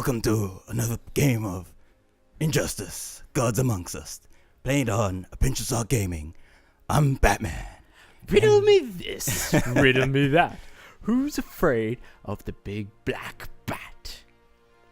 welcome to another game of Injustice, Gods Amongst Us, played on A Pinch of Salt Gaming. I'm Batman. Riddle me this, riddle me that. Who's afraid of the big black bat?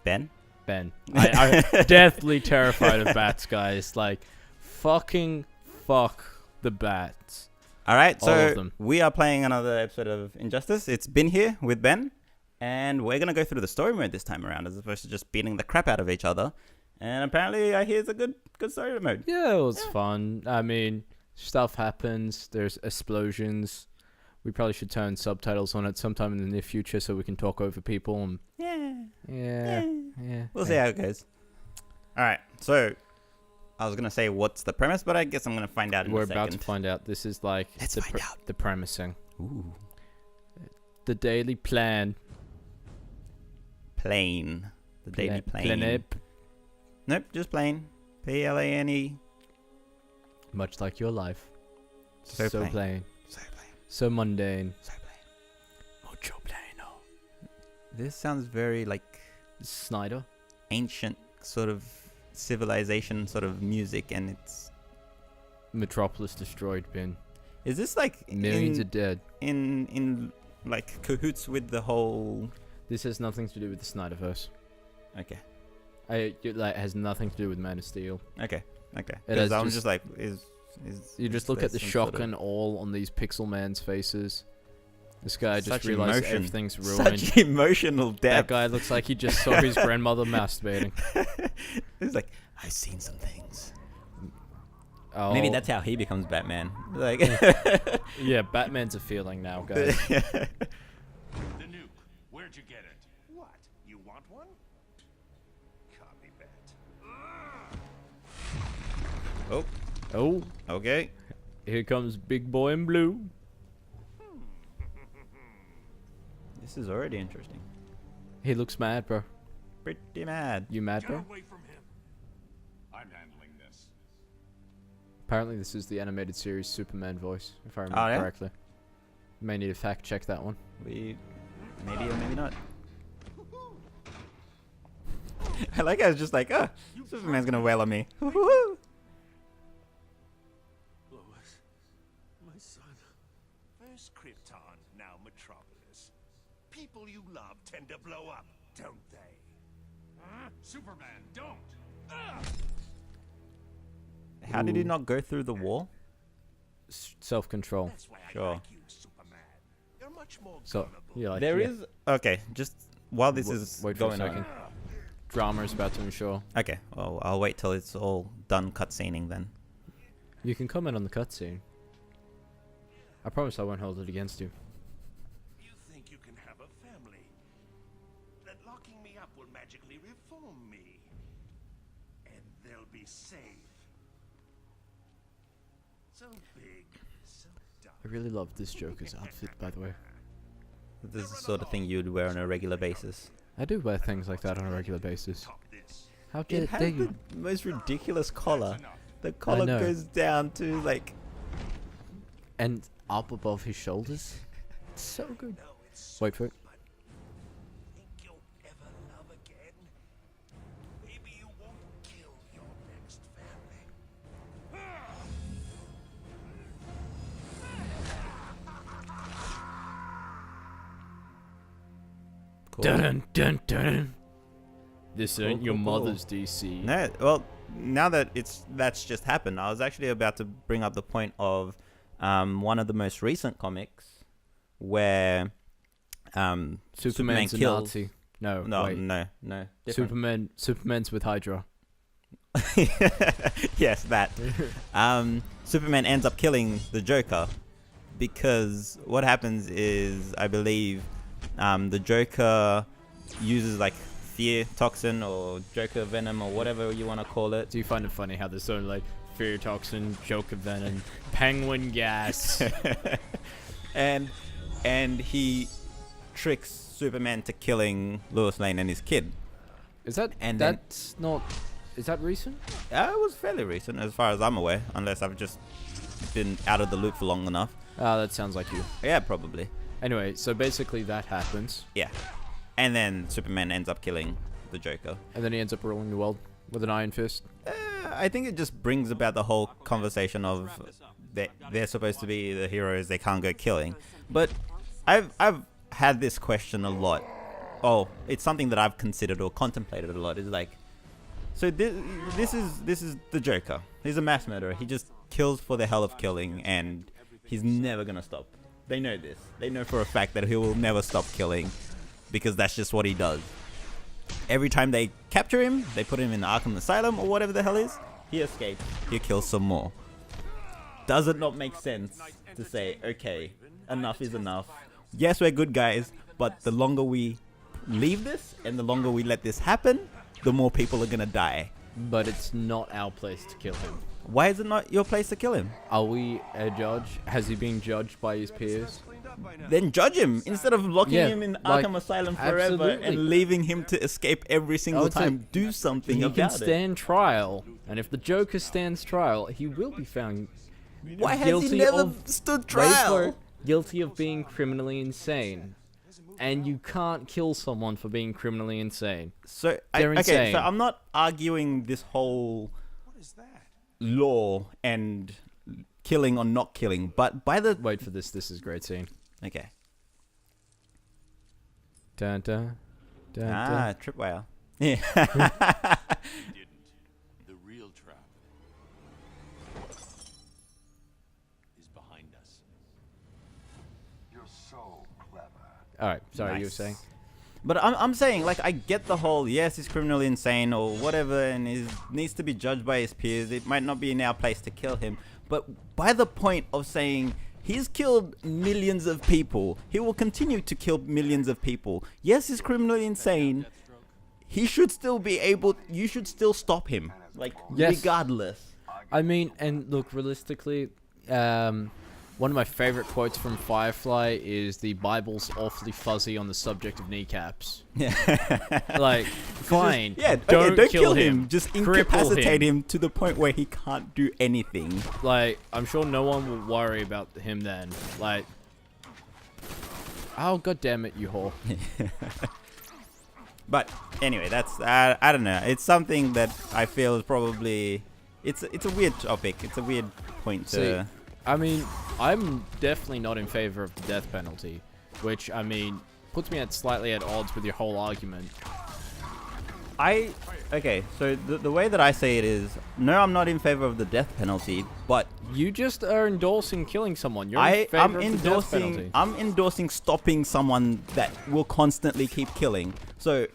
Ben? Ben. I'm deathly terrified of bats, guys. Like, fucking fuck the bats. Alright, All of so them. we are playing another episode of Injustice. It's been here with Ben, and we're going to go through the story mode this time around, as opposed to just beating the crap out of each other. And apparently, I hear it's a good story mode. Yeah, it was fun. I mean, stuff happens. There's explosions. We probably should turn subtitles on it sometime in the near future so we can talk over people. And yeah. We'll see how it goes. Alright, so I was going to say what's the premise, but I guess I'm going to find out in We're a second. about to find out. This is like Let's find out. the premising. Ooh. The daily plan. Plane. The daily plane. Planep. Nope, just plain. Plane. Much like your life. So plain. plain. So plain. So mundane. So plain. Mucho plano. This sounds very like Snyder. ancient sort of civilization sort of music, and it's... Metropolis destroyed, Ben. Is this like Millions are dead. in like cahoots with the whole... This has nothing to do with the Snyderverse. Okay. It has nothing to do with Man of Steel. Okay. It Because has I'm just- just like, is You just look there at the some shock sort of- and awe on these pixel man's faces. This guy just Such realized emotion. everything's ruined. Such emotional That depth. guy looks like he just saw his grandmother masturbating. It's like, I've seen some things. Oh, Maybe that's how he becomes Batman. Like, yeah, Batman's a feeling now, guys. The nuke. Where'd you get it? What? You want one? Copy that. Oh, Oh, okay. here comes Big Boy in Blue. This is already interesting. He looks mad, bro. Pretty mad. You mad, Get bro? away from him. I'm handling this. Apparently, this is the animated series Superman voice, if I remember Oh, yeah? correctly. May need to fact check that one. We maybe or maybe not. I like how it's just like, oh, Superman's gonna wail on me. Lois, my son. First Krypton, now Metropolis. People you love tend to blow up, don't they? Superman, don't! How did he not go through the wall? Self-control. That's why I Sure. like you, Superman. You're much more So, gullible. yeah, like, There yeah. is okay. Just while this W- is wait for a going second. on. Drama is about to ensure. Okay, well, I'll wait till it's all done cutscening then. You can comment on the cutscene. I promise I won't hold it against you. You think you can have a family? That locking me up will magically reform me. And they'll be safe. So big, so dumb. I really love this Joker's outfit, by the way. This is the sort of thing you'd wear on a regular basis. I do wear things like that on a regular basis. Top this. How It dare has you? the most ridiculous collar. That's enough. The collar know. goes down to like... And up above his shoulders? It's so good. No, it's so Wait for it. but think you'll ever love again? Maybe you won't kill your next family. Cool. Dun dun dun. This Cool, ain't your cool, cool. mother's DC. No, well, now that that's just happened, I was actually about to bring up the point of one of the most recent comics where Superman Superman's a kills... Nazi. No, No, wait. no. Different. Superman's with Hydra. Yes, that. Superman ends up killing the Joker because what happens is, I believe, the Joker uses like fear toxin or Joker venom or whatever you want to call it. Do you find it funny how there's so like fear toxin, Joker venom, penguin gas? and he tricks Superman to killing Lois Lane and his kid. Is that And then- that's not? Is that recent? It was fairly recent, as far as I'm aware, unless I've just been out of the loop for long enough. Ah, that sounds like you. Yeah, probably. Anyway, so basically that happens. Yeah. And then Superman ends up killing the Joker. And then he ends up ruling the world with an iron fist. I think it just brings about the whole conversation of they're supposed to be the heroes, they can't go killing. But I've had this question a lot. Oh, it's something that I've considered or contemplated a lot. Is like, so this is the Joker. He's a mass murderer. He just kills for the hell of killing, and he's never gonna stop. They know this. They know for a fact that he will never stop killing, because that's just what he does. Every time they capture him, they put him in the Arkham Asylum or whatever the hell is, he escapes, he kills some more. Does it not make sense to say, okay, enough is enough. Yes, we're good guys, but the longer we leave this and the longer we let this happen, the more people are gonna die. But it's not our place to kill him. Why is it not your place to kill him? Are we a judge? Has he been judged by his peers? Then judge him instead of locking him in Arkham Asylum forever absolutely. and leaving him to escape every single time. Do something He about can it. stand trial, and if the Joker stands trial, he will be found Why has guilty he never of stood wait for trial? it, guilty of being criminally insane. And you can't kill someone for being criminally insane. So They're okay, insane. so I'm not arguing this whole law and killing or not killing, but by the Wait for this. This is a great scene. okay. Dun, dun, dun, dun. Ah, tripwire. Yeah. Didn't. The real trap is behind us. You're so clever. All right. Sorry, you were Nice. saying. But I'm saying, like, I get the whole, yes, he's criminally insane or whatever, and he needs to be judged by his peers. It might not be in our place to kill him. But by the point of saying he's killed millions of people, he will continue to kill millions of people. Yes, he's criminally insane. He should still be able, you should still stop him. Like, Yes. regardless. I mean, and look, realistically, one of my favorite quotes from Firefly is the Bible's awfully fuzzy on the subject of kneecaps. Yeah. Like, fine. Yeah, don't, okay, don't kill him. Just Cripple incapacitate him to the point where he can't do anything. Like, I'm sure no one will worry about him then. Like, oh, god damn it, you whore. But anyway, that's I don't know. It's something that I feel is probably it's a weird topic. It's a weird point to. See, I mean, I'm definitely not in favor of the death penalty, which, I mean, puts me at slightly at odds with your whole argument. Okay, so the way that I say it is, no, I'm not in favor of the death penalty, but You just are endorsing killing someone. You're in favor of the death penalty. I'm endorsing stopping someone that will constantly keep killing. So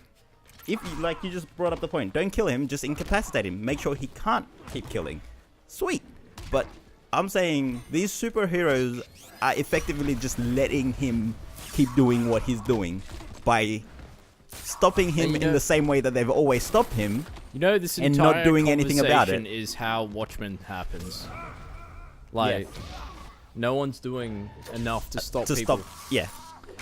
if you, like you just brought up the point, don't kill him, just incapacitate him. Make sure he can't keep killing. Sweet. But I'm saying these superheroes are effectively just letting him keep doing what he's doing by stopping him And you in the same way that they've always stopped him. You know, this and entire not doing anything about conversation it. is how Watchmen happens. Like, no one's doing enough to stop people. Yeah.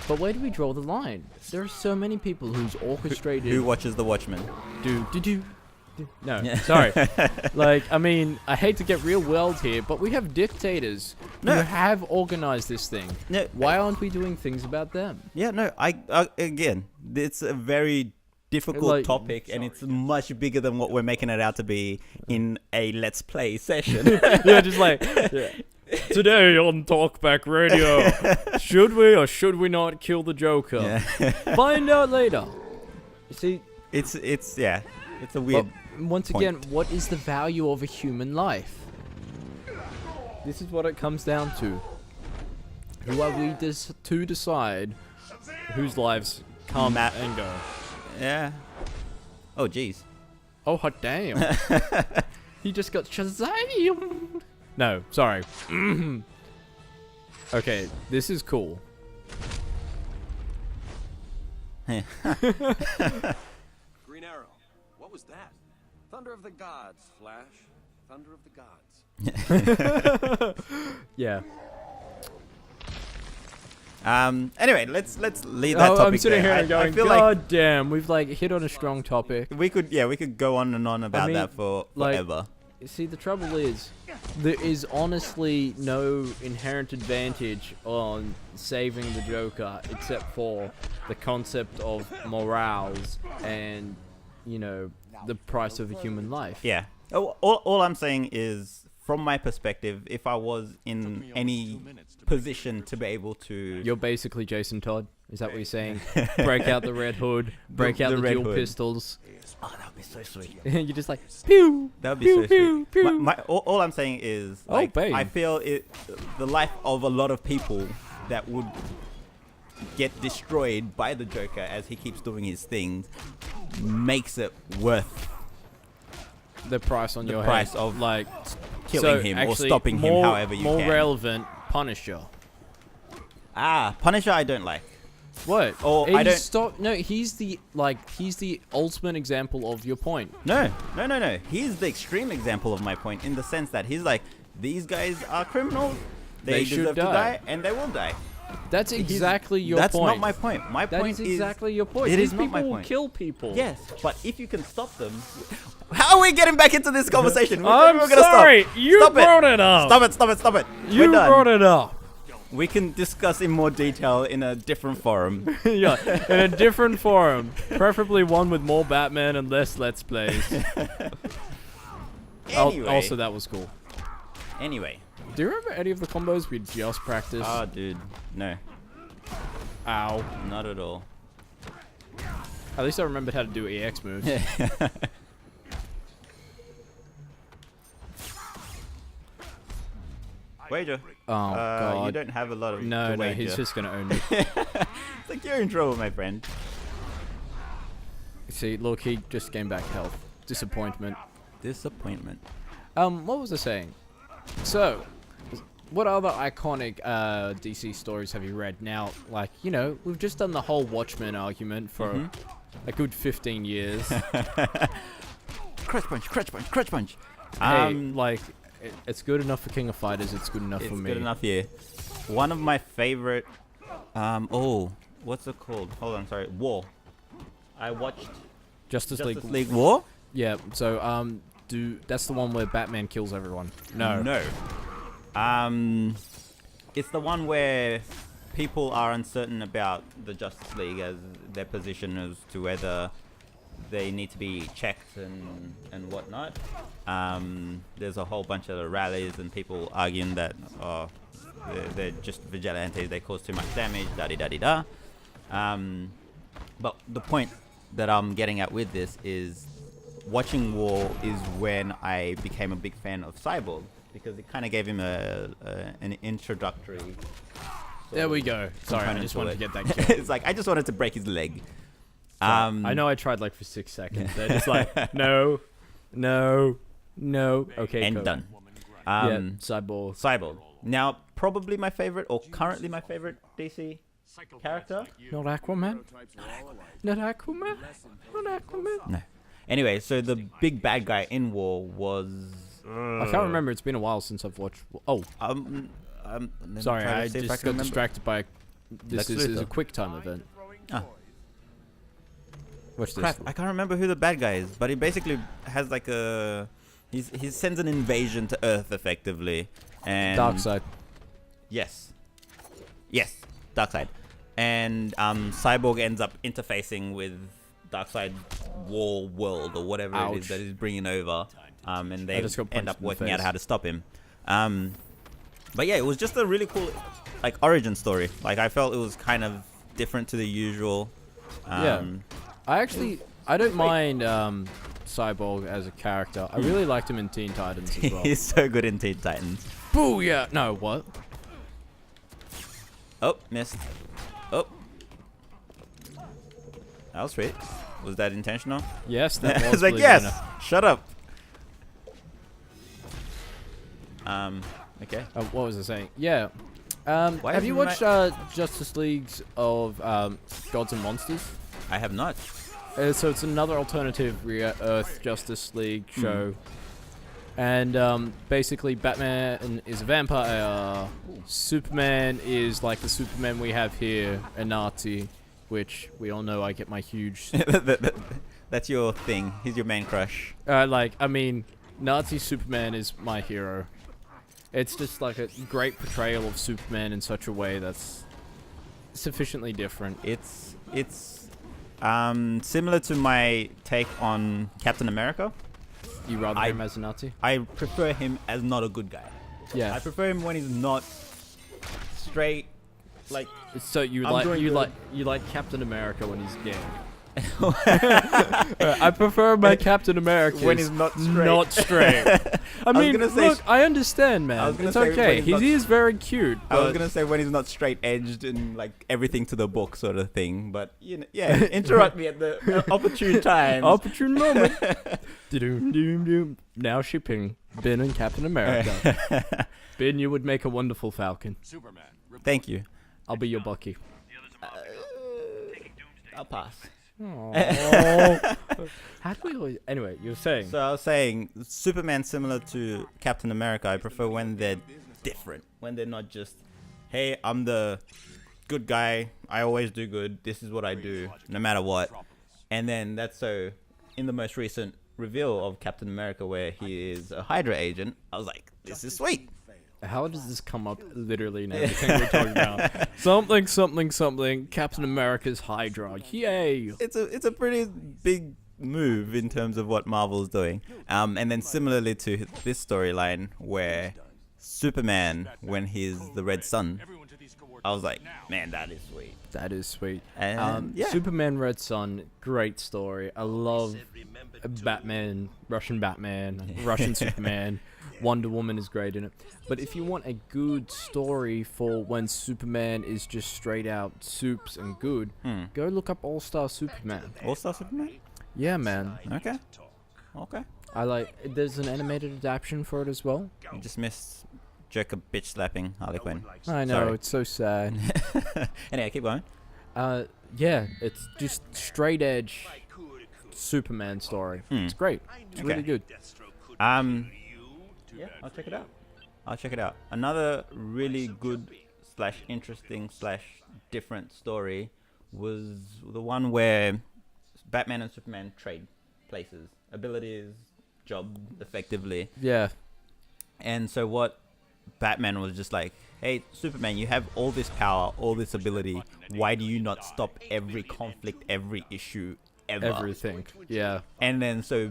But where do we draw the line? There are so many people who's orchestrated. Who watches The Watchmen? do. No, Yeah. sorry. Like, I mean, I hate to get real world here, but we have dictators who No. have organized this thing. No, Why aren't we doing things about them? Yeah, no, again, it's a very difficult Like- topic, and it's much bigger than what we're making it out to be in a Let's Play session. Yeah, just like, today on Talkback Radio, should we or should we not kill the Joker? Yeah. Find out later. You see, it's a weird. once point. again, what is the value of a human life? This is what it comes down to. Who are we to decide whose lives come Matt. and go? Yeah. Oh, jeez. Oh, hot damn. He just got Shazam. No, sorry. Okay, this is cool. Green Arrow. What was that? Thunder of the gods, Flash. Thunder of the gods. Yeah. Anyway, let's leave that topic I'm sitting there. here and going, I feel God damn, we've like hit on a strong topic. like we could go on and on about mean, that for like- forever. See, the trouble is, there is honestly no inherent advantage on saving the Joker except for the concept of morals and you know, the price of a human life. Yeah. All I'm saying is, from my perspective, if I was in any position to be able to... You're basically Jason Todd. Is that what you're saying? Break out the red hood. Break out the red dual hood. pistols. Oh, that would be so sweet. You're just like, pew! That would be pew, so pew, sweet. pew. All I'm saying is, Oh, like, babe. I feel the life of a lot of people that would get destroyed by the Joker as he keeps doing his things makes it worth The price on the your price head. of like killing him or actually, stopping him however you more can. relevant, Punisher. Punisher I don't like. What? Or I don't... Stop. No, he's the ultimate example of your point. No. He's the extreme example of my point, in the sense that he's like, these guys are criminals, they should deserve to die. die, and they will die. That's exactly your That's point. not my point. My That point is exactly your point. It These is not my people will point. kill people. Yes, but if you can stop them... How are we getting back into this conversation? We said I'm we were gonna sorry. Stop. You Stop brought it up. Stop it. You We're done. brought it up. We can discuss in more detail in a different forum. Yeah, in a different forum, preferably one with more Batman and less Let's Plays. Anyway. Also, that was cool. Anyway. Do you remember any of the combos we just practiced? Oh, dude. No. Ow. Not at all. At least I remembered how to do EX moves. Wager. Oh, God. You don't have a lot of No, to no, he's wager. just going to own me. It's like, you're in trouble, my friend. See, look, he just gained back health. Disappointment. Disappointment. What was I saying? So, what other iconic DC stories have you read? Now, like, you know, we've just done the whole Watchmen argument for a good 15 years. Crutch punch. Hey, like, it's good enough for King of Fighters. It's good enough for me. It's good enough, yeah. One of my favorite... what's it called? Hold on, sorry. War. I watched Justice League. War? Yeah, so, that's the one where Batman kills everyone. No. No. It's the one where people are uncertain about the Justice League as their position as to whether they need to be checked and whatnot. There's a whole bunch of rallies and people arguing that they're just vigilantes, they cause too much damage, da-di-da-di-da. But the point that I'm getting at with this is, watching War is when I became a big fan of Cyborg, because it kind of gave him an introductory... There we go. Sorry, I component just to wanted it. to get that kill. It's like, I just wanted to break his leg. I know I tried like for 6 seconds. They're just like, no. Okay, And cool. done. Yeah, Cyborg. Cyborg. Now, probably my favorite, or currently my favorite DC character. Not Aquaman? Not Aquaman? Not Aquaman? No. Anyway, so the big bad guy in War was... I can't remember. It's been a while since I've watched... Oh, let me sorry. try to I see if just can got remember. distracted by... This Lex is a Luthor. quick time event. Ah. Watch this. Crap, I can't remember who the bad guy is, but he basically has like a... He sends an invasion to Earth, effectively. And Darkseid. Yes, Darkseid. And Cyborg ends up interfacing with Darkseid War World, or whatever it is Ouch. that he's bringing over. And they just got end punched up in the working out face. how to stop him. But yeah, it was just a really cool, like, origin story. Like, I felt it was kind of different to the usual. Yeah. I don't mind Cyborg as a character. I really liked him in Teen Titans as well. He's so good in Teen Titans. Booyah! No, what? Oh, missed. Oh. That was sweet. Was that intentional? Yes, that I was was like, believe it or yes! not. Shut up. Okay. What was I saying? Yeah. Why Have you isn't watched Justice Leagues of Gods and Monsters? I have not. So it's another alternative Earth Justice League show. And basically Batman is a vampire. Superman is like the Superman we have here, a Nazi, which we all know I get my huge... That's your thing. He's your man crush. Nazi Superman is my hero. It's just like a great portrayal of Superman in such a way that's sufficiently different. It's Similar to my take on Captain America, You rather him as a Nazi? I prefer him as not a good guy. Yeah. I prefer him when he's not straight. Like, So you I'm like doing you good. like Captain America when he's gay. I prefer my Captain America when he's not straight. not straight. I was mean, gonna say look, I understand, man. I was gonna It's say when okay. he's not- He is very cute. I was but- gonna say when he's not straight edged and like everything to the book sort of thing, but you know, yeah, interrupt me at the opportune time. Opportune moment. Doom, doom, doom. Now shipping Ben and Captain America. Ben, you would make a wonderful Falcon. Superman. Thank you. I'll be your Bucky. I'll pass. Aww. How do we always... Anyway, you were saying. So I was saying, Superman similar to Captain America. I prefer when they're different, when they're not just, hey, I'm the good guy. I always do good. This is what I do, no matter what. And then that's so. In the most recent reveal of Captain America, where he is a Hydra agent, I was like, this is sweet. How does this come up literally in everything we're talking about? Something, something, something. Captain America's Hydra. Yay! It's a pretty big move in terms of what Marvel's doing. And then similarly to this storyline where Superman, when he's the Red Sun, I was like, man, that is sweet. That is sweet. And yeah. Superman Red Sun, great story. I love Batman, Russian Superman. Wonder Woman is great in it. But if you want a good story for when Superman is just straight out soups and good, go look up All Star Superman. All-Star Superman? Yeah, man. Okay. Okay. There's an animated adaptation for it as well. You just missed Joker bitch slapping Harley Quinn. I know, Sorry. it's so sad. Anyway, keep going. Yeah, it's just straight edge Superman story. It's great. It's really good. Yeah, I'll check it out. I'll check it out. Another really good / interesting / different story was the one where Batman and Superman trade places, abilities, job, effectively. Yeah. And so what Batman was just like, hey, Superman, you have all this power, all this ability. Why do you not stop every conflict, every issue, ever? Everything. Yeah. And then so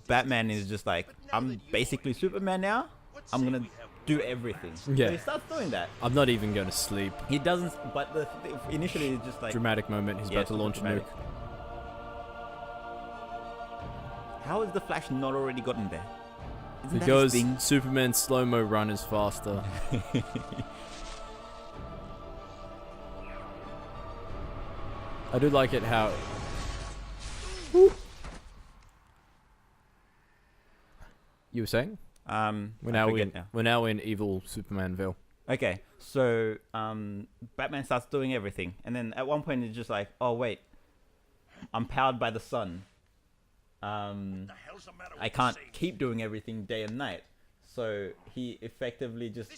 Batman is just like, I'm basically Superman now. I'm going to do everything. Yeah. So he starts doing that. I'm not even going to sleep. He doesn't, but initially it's just like... Dramatic moment. He's Yeah, about to launch a nuke. dramatic. How has the Flash not already gotten there? Isn't that Because his thing? Superman's slow-mo run is faster. I do like it how... You were saying? We're I now forget in now. we're now in evil Supermanville. Okay, so Batman starts doing everything, and then at one point it's just like, oh wait, I'm powered by the sun. I can't keep doing everything day and night. So he effectively just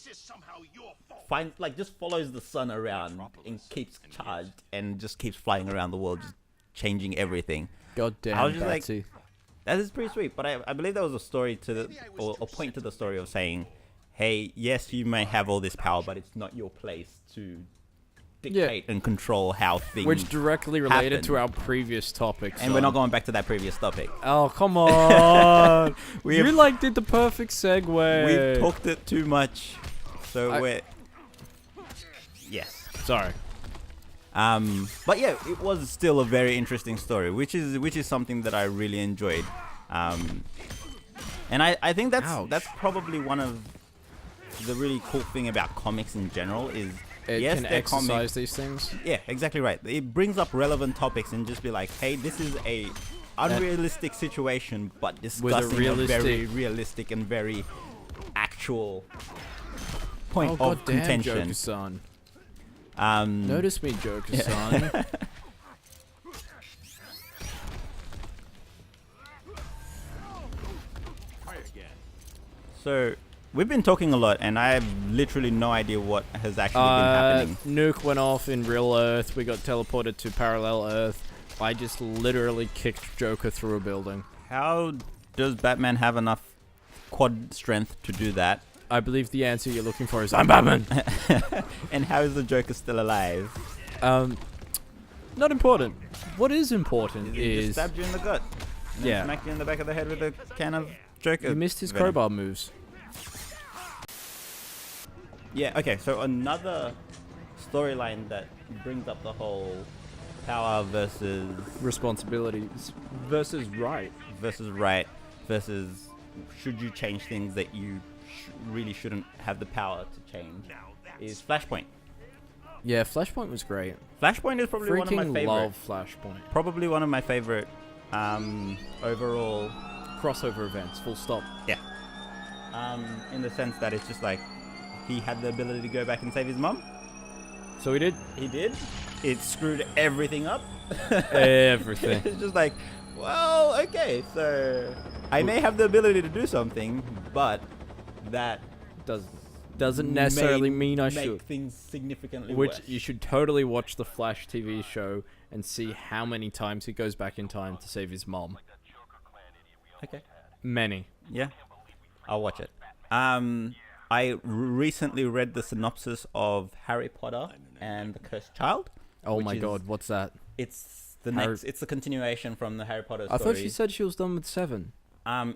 just follows the sun around and keeps charged and just keeps flying around the world, just changing everything. God damn, I was just like, Batsy. That is pretty sweet, but I believe there was a story or a point to the story of saying, hey, yes, you may have all this power, but it's not your place to dictate and control how things Which directly related happen. to our previous topic. And we're not going back to that previous topic. Oh, come on. We You have- did the perfect segue. We've talked it too much, so we're... Yes. Sorry. But yeah, it was still a very interesting story, which is something that I really enjoyed. And I think that's probably one of the really cool thing about comics in general is It yes, can they're exercise comics. these things. Yeah, exactly right. It brings up relevant topics and just be like, hey, this is a unrealistic situation, but discussing a very realistic and very actual point Oh, of goddamn, contention. Joker-san. Um, Notice me, Joker-san. So we've been talking a lot, and I have literally no idea what has actually been happening. Nuke went off in real Earth. We got teleported to parallel Earth. I just literally kicked Joker through a building. How does Batman have enough quad strength to do that? I believe the answer you're looking for is I'm Batman. And how is the Joker still alive? Not important. What is important He just is stabbed you in the gut. And Yeah. smacked you in the back of the head with a can of Joker. you missed his venom. crowbar moves. Yeah, okay, so another storyline that brings up the whole power versus Responsibilities versus right. versus should you change things that you really shouldn't have the power to change is Flashpoint. Yeah, Flashpoint was great. Flashpoint is probably one of my Freaking favorite. love Flashpoint. Probably one of my favorite overall. Crossover events, full stop. Yeah. In the sense that it's just like he had the ability to go back and save his mum. So he did He did. It screwed everything up. everything. It's just like, well, okay, so I may have the ability to do something, but that Doesn't necessarily mean I make should. things significantly Which worse. you should totally watch the Flash TV show and see how many times he goes back in time to save his mom. Okay. Many. Yeah. I'll watch it. I recently read the synopsis of Harry Potter and the Cursed Child. Oh Which my is- god, what's that? It's the Harry- next. It's the continuation from the Harry Potter I story. thought she said she was done with 7.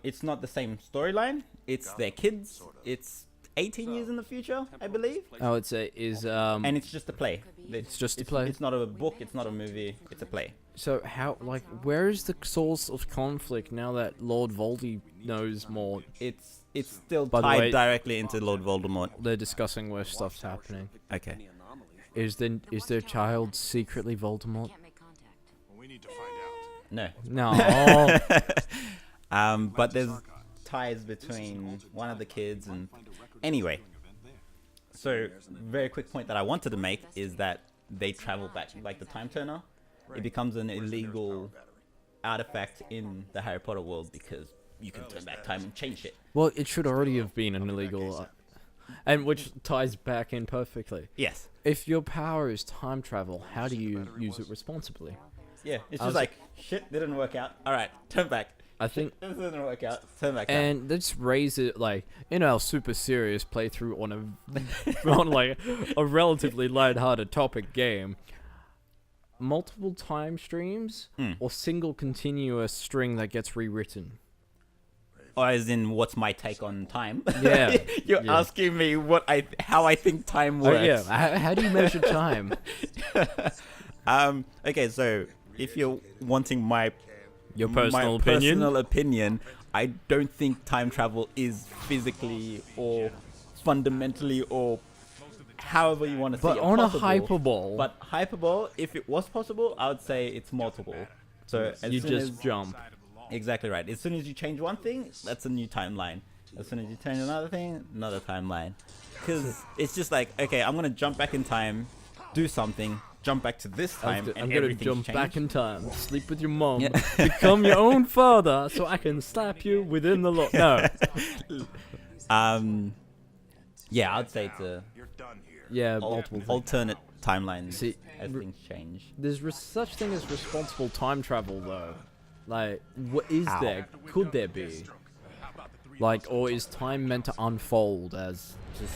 It's not the same storyline. It's their kids. It's 18 years in the future, I believe. Oh, And it's just a play. It's just a play? It's not a book. It's not a movie. It's a play. so how, like, where is the source of conflict now that Lord Voldy knows more? It's still By the tied way- directly into Lord Voldemort. They're discussing where stuff's happening. Okay. Is their child secretly Voldemort? We need to find out. No. No. But there's ties between one of the kids and anyway. So very quick point that I wanted to make is that they travel back, like the time turner. It becomes an illegal artifact in the Harry Potter world because you can turn back time and change it. Well, it should already have been an illegal, and which ties back in perfectly. Yes. If your power is time travel, how do you use it responsibly? Yeah. It's I just was- like shit didn't work out. All right, turn back. I think, This didn't work out. Turn back. and let's raise it like in our super serious playthrough on a on like a relatively lighthearted topic game. Multiple time streams or single continuous string that gets rewritten. Or as in, what's my take on time? Yeah. You're Yeah. asking me how I think time Oh works. yeah, how do you measure time? Okay, so if you're wanting my Your personal opinion? personal opinion, I don't think time travel is physically or fundamentally or however you want to say But it on a possible. hyperbole, But hyperbole, if it was possible, I would say it's multiple. So as you soon just as, jump. exactly right. As soon as you change one thing, that's a new timeline. As soon as you change another thing, another timeline. Because it's just like, okay, I'm gonna jump back in time, do something, jump back to this time, I'm and gonna everything's jump changed. back in time, sleep with your mom, Yeah. become your own father, so I can slap you within the law. No, Yeah, I'd say it's a You're done here. yeah, multiple. alternate timeline See, as things change. There's such thing as responsible time travel, though. Like, what is Ow. there? Could there be? Like, or is time meant to unfold as just?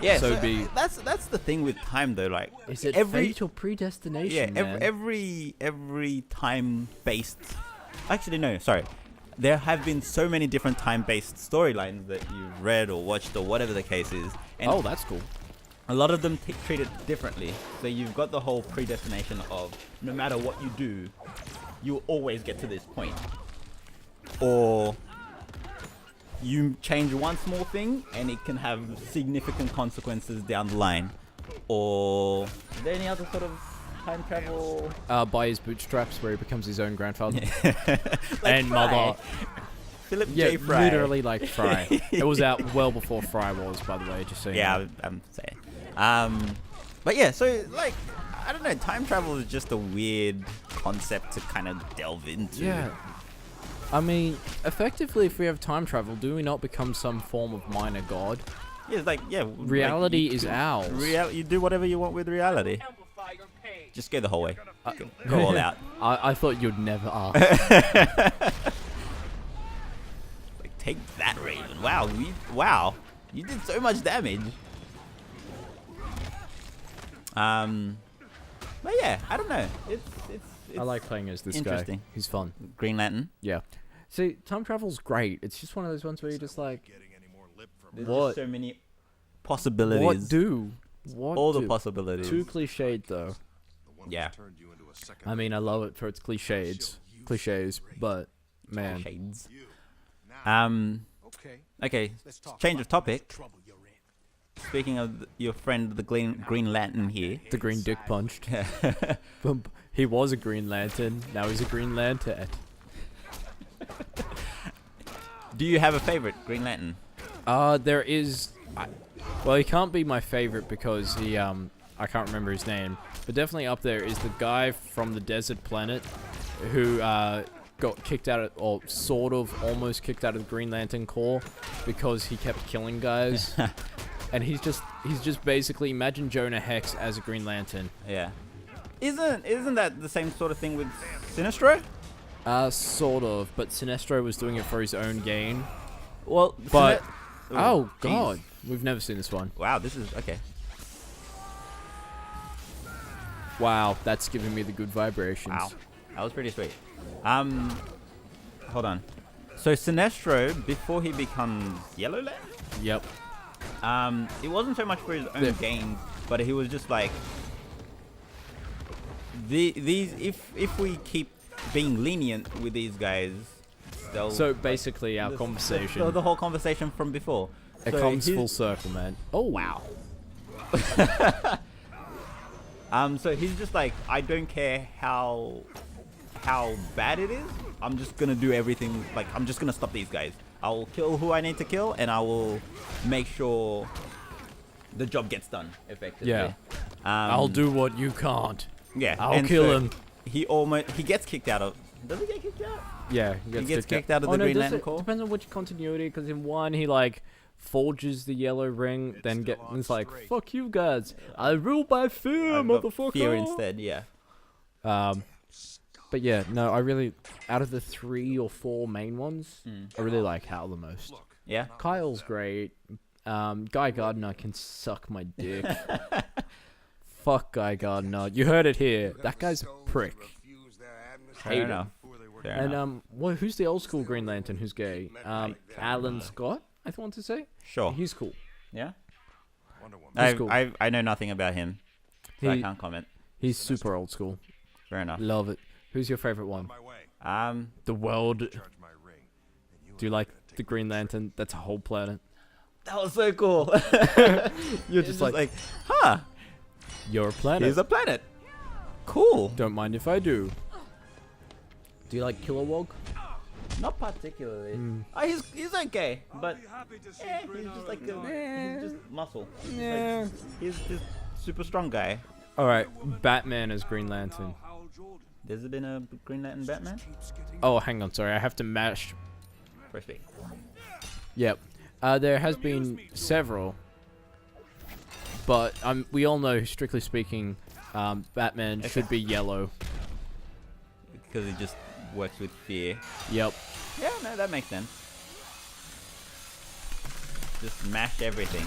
Yeah, So so be- that's the thing with time though. Like, Is it every fate or predestination? yeah, man? every time based. Actually, no, sorry. There have been so many different time based storylines that you've read or watched or whatever the case is, and Oh, that's cool. a lot of them treat it differently. So you've got the whole predestination of no matter what you do, you'll always get to this point. Or you change one small thing and it can have significant consequences down the line. Or is there any other sort of time travel? By his bootstraps, where he becomes his own grandfather Like and Fry. mother. Philip Yeah, J. Fry. literally like Fry. It was out well before Fry was, by the way. Just so you Yeah, know. I'm saying. But yeah, so like, I don't know, time travel is just a weird concept to kind of delve into. Yeah. I mean, effectively, if we have time travel, do we not become some form of minor god? Yeah, it's like, yeah. Reality like is ours. You do whatever you want with reality. Just go the whole way. Go all out. I thought you'd never ask. Like, take that, Raven. Wow, you did so much damage. But yeah, I don't know. It's I like playing as this guy. interesting. He's fun. Green Lantern. Yeah. See, time travel's great. It's just one of those ones where you're just like, Getting any more lip from There's What? just so many possibilities. What All do? the possibilities. Too cliched though. the one Yeah. that turned you into a second I mean, I love it for its cliches, but man, Shades. you. Now, Okay. okay, let's talk Change of about topic. the trouble you're in. Speaking of your friend, the Green Lantern here. the Green Dick punched. He was a Green Lantern. Now he's a Green Lantern. Do you have a favorite Green Lantern? There is. Well, he can't be my favorite because he I can't remember his name. But definitely up there is the guy from the desert planet who got kicked out of, or sort of almost kicked out of the Green Lantern Corps because he kept killing guys. And he's just basically, imagine Jonah Hex as a Green Lantern. Yeah. Isn't that the same sort of thing with Sinestro? Sort of, but Sinestro was doing it for his own gain. Well, But Oh, jeez. god, we've never seen this one. Wow, this is okay. Wow, that's giving me the good vibrations. Wow, that was pretty sweet. Hold on. So Sinestro, before he becomes Yellow Lantern, Yep. it wasn't so much for his own Yeah. gain, but he was just like these. If we keep being lenient with these guys, they'll. So basically, our the- conversation the whole conversation from before. it So comes his- full circle, man. Oh wow. So he's just like, I don't care how bad it is. I'm just gonna do everything. Like, I'm just gonna stop these guys. I will kill who I need to kill, and I will make sure the job gets done effectively. Yeah. I'll do what you can't. Yeah. I'll and kill so him. He gets kicked out of. Does he get kicked out? Yeah, He gets kicked out of the no, Green does Lantern it Corps? depends on which continuity, because in one he like forges the yellow ring, then it's like, fuck you guys, I rule by fear, I've got motherfucker. Fear instead. Yeah. But yeah, no, I really, out of the 3 or 4 main ones, I really like Hal the most. Yeah. Kyle's great. Guy Gardner can suck my dick. Fuck Guy Gardner. You heard it here. That guy's a prick. Fair Hate him. enough. Fair And enough. who's the old school Green Lantern who's gay? Alan Scott, I want to say. Sure. He's cool. Yeah. He's cool. I know nothing about him, so I He- can't comment. He's super old school. Fair enough. Love it. Who's your favorite one? The world. Do you like the Green Lantern? That's a whole planet. That was so cool. You're It's just like, huh? you're a planet. Here's a planet. Cool. Don't mind if I do. Do you like Kilowog? Not particularly. He's okay, but he's just like he's just muscle. Yeah. He's just super strong guy. All right, Batman as Green Lantern. There's been a Green Lantern Batman. Oh, hang on, sorry, I have to mash. Press B. Yep. There has been several, but we all know, strictly speaking, Batman should be yellow. Because he just works with fear. Yep. Yeah, no, that makes sense. Just mash everything.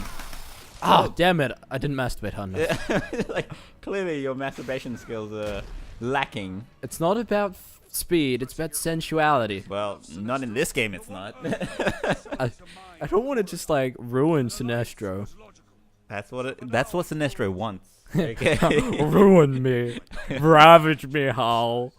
Oh, damn it! I didn't masturbate hard enough. Like, clearly your masturbation skills are lacking. It's not about speed; it's about sensuality. Well, not in this game, it's not. I don't want to just like ruin Sinestro. That's what Sinestro wants. Okay. Ruin me, ravage me, Hal.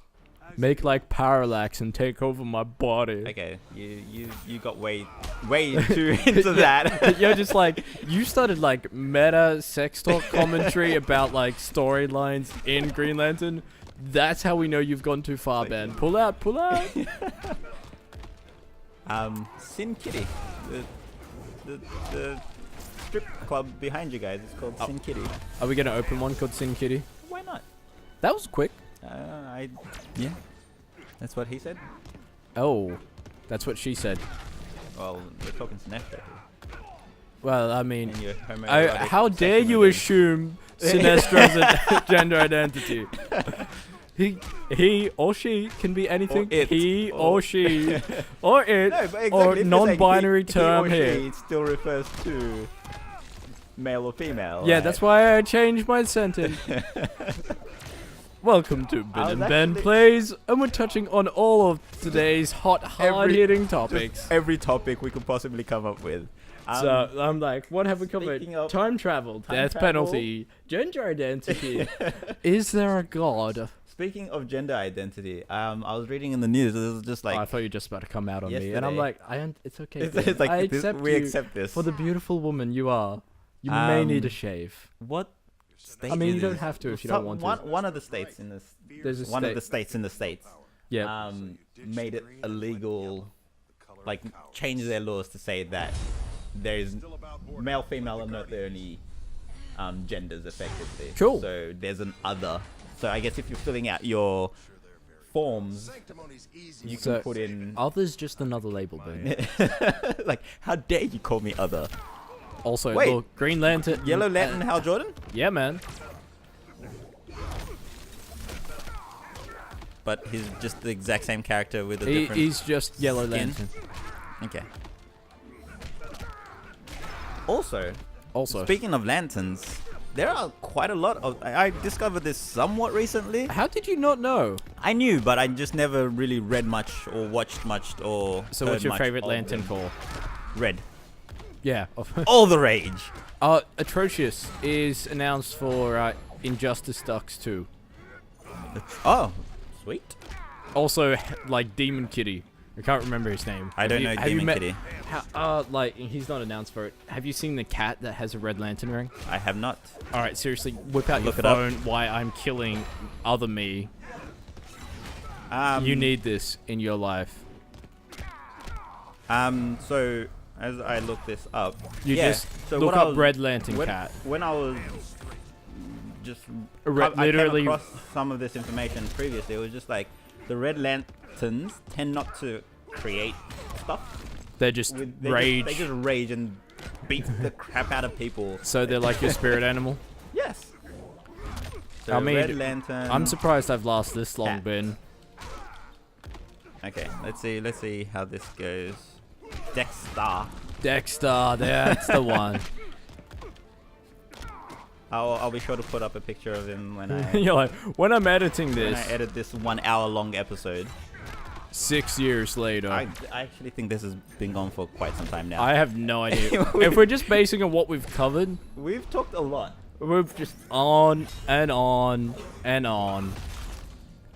Make like Parallax and take over my body. Okay, you got way too into that. You're just like, you started like meta sex talk commentary about like storylines in Green Lantern. That's how we know you've gone too far, Ben. Pull out, pull out. Sin Kitty, the strip club behind you guys is called Sin Kitty. Are we gonna open one called Sin Kitty? Why not? That was quick. Yeah, that's what he said. Oh, that's what she said. Well, we're talking Sinestro. Well, I mean, And your homoerotic how dare obsession you with him. assume Sinestro's a gender identity? He or she can be anything. Or it. He Or- or she or it No, but exactly, or if you're saying non-binary he term or here. she still refers to male or female. Yeah, right? that's why I changed my sentence. Welcome to Ben was and Ben actually- Plays, and we're touching on all of today's hot, hard-hitting topics. Every topic we could possibly come up with. So I'm like, what have we covered? speaking of Time travel, death travel. penalty, gender identity. Is there a god? Speaking of gender identity, I was reading in the news. It was just like I thought you were just about to come out on me, and I'm yesterday. like, it's okay. it's, Ben. it's like I this, accept we you accept this. for the beautiful woman you are. You may need a shave. What state? I mean, is you don't this? have to if you don't want to. One of the states in this. There's a One of state. the states in the states. Yeah. Made it illegal, like change their laws to say that there is male, female are not the only genders effectively. Cool. So there's an other. So I guess if you're filling out your forms, you So- can put in Other's just another label, Ben. like, how dare you call me other? Also, Wait. look, Green Lantern. Yellow Lantern Hal Jordan? Yeah, man. But he's just the exact same character with a different. He's just Yellow skin. Lantern. Okay. Also, speaking of lanterns, there are quite a lot of. I discovered this somewhat recently. How did you not know? I knew, but I just never really read much or watched much or. So heard what's your much favorite of lantern them. called? Red. Yeah. All the rage. Atrocious is announced for Injustice Ducks 2. Oh, sweet. Also, like Demon Kitty. I can't remember his name. I don't know Demon Kitty. Like he's not announced for it. Have you seen the cat that has a red lantern ring? I have not. All right, seriously, whip out Look your it up. phone. Why I'm killing other me? Um, You need this in your life. So as I look this up, You yeah, just so look what I up was- red lantern when, cat. When I was just Literally- I came across some of this information previously. It was just like the red lanterns tend not to create stuff. They're just They rage. They just rage and beat the crap out of people. So they're like your spirit animal. Yes. So I mean, red lantern. I'm surprised I've lasted this long, Cat. Ben. Okay, let's see how this goes. Dexter. Dexter, that's the one. I'll be sure to put up a picture of him when I You're like, when I'm editing when I this, edit this 1 hour long episode. 6 years later, I actually think this has been gone for quite some time now. I have no idea. If we're just basing on what we've covered, We've talked a lot. we're just on and on and on.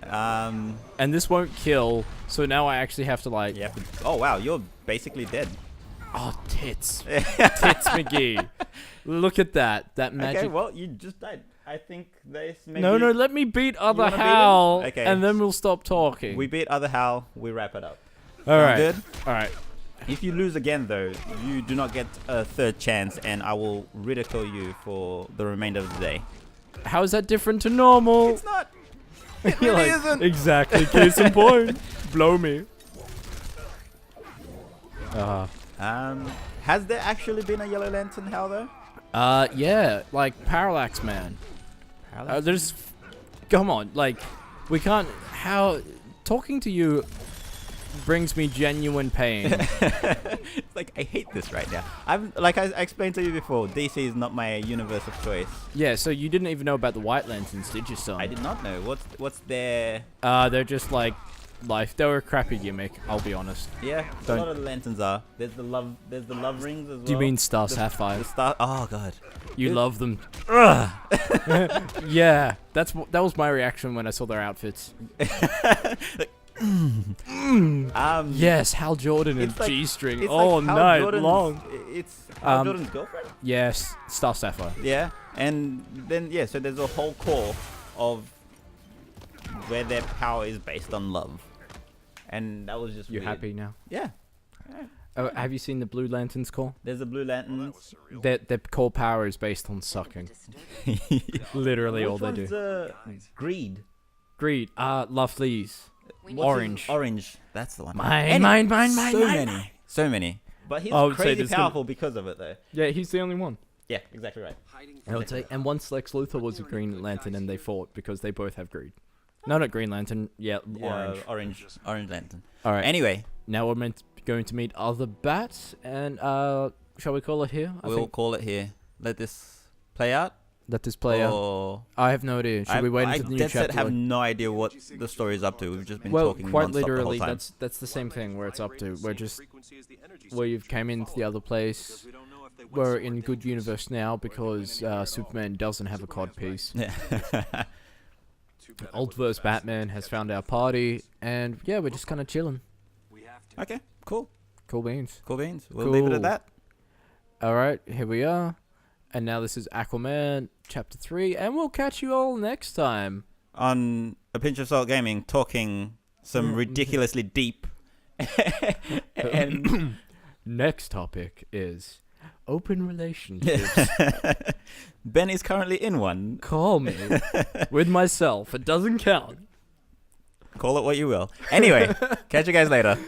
And this won't kill, so now I actually have to like... You have to, oh wow, you're basically dead. Oh, tits. Tits McGee. Look at that. That magic... Okay, well you just died. I think this maybe. No, let me beat other wanna beat him? Hal, Okay. and then we'll stop talking. We beat other Hal. We wrap it up. All right. Good. All right. If you lose again, though, you do not get a third chance, and I will ridicule you for the remainder of the day. How is that different to normal? It's not. It You're really like, isn't. Exactly. Case in point. Blow me. Has there actually been a Yellow Lantern Hal though? Yeah, like Parallax Man. There's, come on, like, we can't. How talking to you brings me genuine pain. It's like I hate this right now. I explained to you before. DC is not my universe of choice. Yeah, so you didn't even know about the White Lanterns, did you, son? I did not know. What's their? They're just like life. They were a crappy gimmick. I'll be honest. Yeah, Don't- a lot of the lanterns are. There's the love rings as well. Do you mean Star the Sapphire? star? Oh god. You It- love them. Yeah, that was my reaction when I saw their outfits. Yes, Hal Jordan and It's like- G-string it's all like Hal night Jordan's- long. It's Hal Um, Jordan's girlfriend. Yes, Star Sapphire. Yeah, and then yeah, so there's a whole core of where their power is based on love, and that was just You weird. happy now? Yeah. Have you seen the Blue Lanterns core? There's the Blue Lanterns. Their core power is based on sucking. Literally all they Which do. one's greed? Greed. Lovelies. What's Orange. his- Orange. That's the one. Mine, mine, mine, mine, So mine, many. So many. But he's I would say crazy there's gonna- powerful because of it, though. Yeah, he's the only one. Yeah, exactly right. I would say. And once Lex Luthor was a Green Lantern and they fought because they both have greed. No, not Green Lantern. Yeah, orange. Orange Lantern. All right. Anyway, Now we're going to meet other bats, and shall we call it here? I we'll think call it here. Let this play out. Let this play out. Or I have no idea. Should we wait until the new dead set chapter? have no idea what the story's up to. We've just been Well, talking quite non-stop the whole literally, time. that's the same thing where it's up to. We're just where you've came into the other place. We're in good universe now because Superman doesn't have a cod piece. Yeah. Alt vs Batman has found our party, and yeah, we're just kind of chilling. Okay, cool. Cool beans. Cool beans. We'll leave it Cool. at that. All right, here we are, and now this is Aquaman Chapter 3, and we'll catch you all next time. On A Pinch of Salt Gaming, talking some ridiculously deep and Next topic is open relationships. Ben is currently in one. Call me with myself. It doesn't count. Call it what you will. Anyway, catch you guys later.